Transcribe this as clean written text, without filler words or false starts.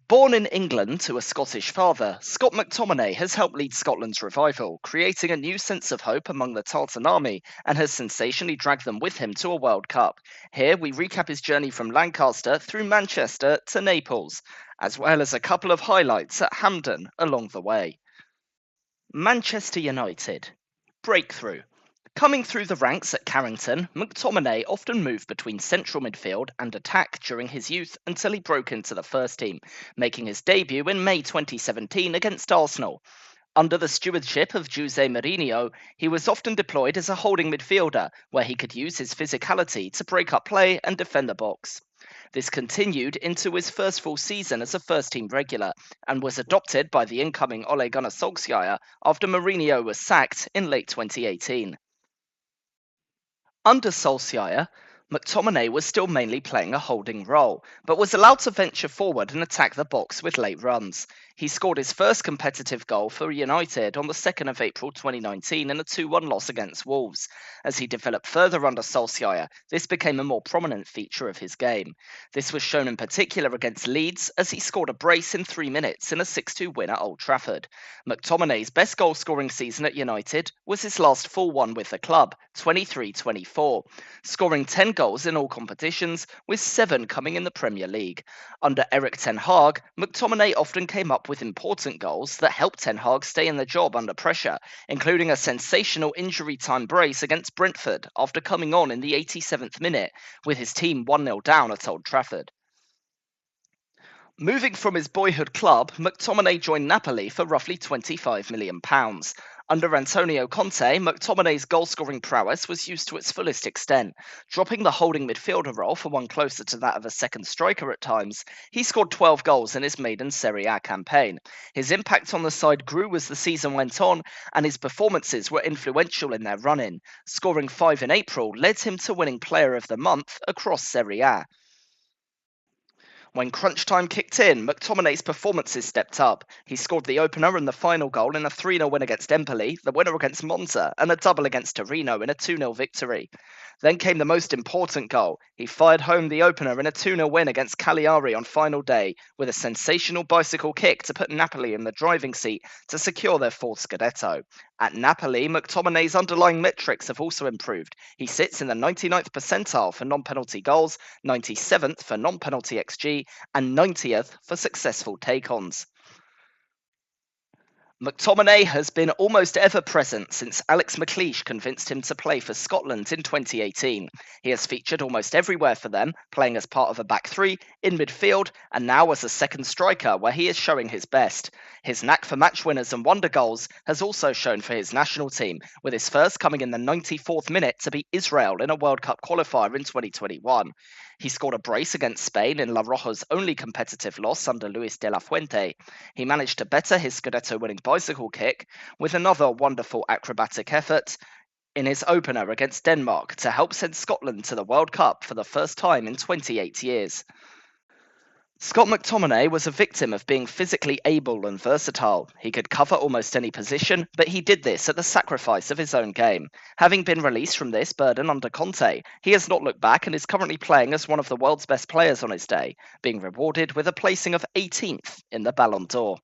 Born in England to a Scottish father, Scott Mctominay has helped lead Scotland's revival, creating a new sense of hope among the Tartan army and has sensationally dragged them with him to a World Cup. Here we recap his journey from Lancaster through Manchester to Naples, as well as a couple of highlights at Hampden along the way. Manchester United. Breakthrough. Coming through the ranks at Carrington, McTominay often moved between central midfield and attack during his youth until he broke into the first team, making his debut in May 2017 against Arsenal. Under the stewardship of Jose Mourinho, he was often deployed as a holding midfielder, where he could use his physicality to break up play and defend the box. This continued into his first full season as a first-team regular, and was adopted by the incoming Ole Gunnar Solskjaer after Mourinho was sacked in late 2018. Under Solskjaer, McTominay was still mainly playing a holding role, but was allowed to venture forward and attack the box with late runs. He scored his first competitive goal for United on the 2nd of April 2019 in a 2-1 loss against Wolves. As he developed further under Solskjaer, this became a more prominent feature of his game. This was shown in particular against Leeds, as he scored a brace in 3 minutes in a 6-2 win at Old Trafford. McTominay's best goal-scoring season at United was his last full one with the club, 23-24, scoring 10 goals in all competitions, with 7 coming in the Premier League. Under Erik ten Hag, McTominay often came up with important goals that helped ten Hag stay in the job under pressure, including a sensational injury time brace against Brentford after coming on in the 87th minute, with his team 1-0 down at Old Trafford. Moving from his boyhood club, McTominay joined Napoli for roughly £25 million. Under Antonio Conte, McTominay's goal-scoring prowess was used to its fullest extent. Dropping the holding midfielder role for one closer to that of a second striker at times, he scored 12 goals in his maiden Serie A campaign. His impact on the side grew as the season went on, and his performances were influential in their run-in. Scoring 5 in April led him to winning Player of the Month across Serie A. When crunch time kicked in, McTominay's performances stepped up. He scored the opener and the final goal in a 3-0 win against Empoli, the winner against Monza, and a double against Torino in a 2-0 victory. Then came the most important goal. He fired home the opener in a 2-0 win against Cagliari on final day, with a sensational bicycle kick to put Napoli in the driving seat to secure their 4th Scudetto. At Napoli, McTominay's underlying metrics have also improved. He sits in the 99th percentile for non-penalty goals, 97th for non-penalty XG, and 90th for successful take-ons. McTominay has been almost ever present since Alex McLeish convinced him to play for Scotland in 2018. He has featured almost everywhere for them, playing as part of a back three, in midfield, and now as a second striker, where he is showing his best. His knack for match winners and wonder goals has also shown for his national team, with his first coming in the 94th minute to beat Israel in a World Cup qualifier in 2021. He scored a brace against Spain in La Roja's only competitive loss under Luis de la Fuente. He managed to better his Scudetto-winning bicycle kick with another wonderful acrobatic effort in his opener against Denmark to help send Scotland to the World Cup for the first time in 28 years. Scott McTominay was a victim of being physically able and versatile. He could cover almost any position, but he did this at the sacrifice of his own game. Having been released from this burden under Conte, he has not looked back and is currently playing as one of the world's best players on his day, being rewarded with a placing of 18th in the Ballon d'Or.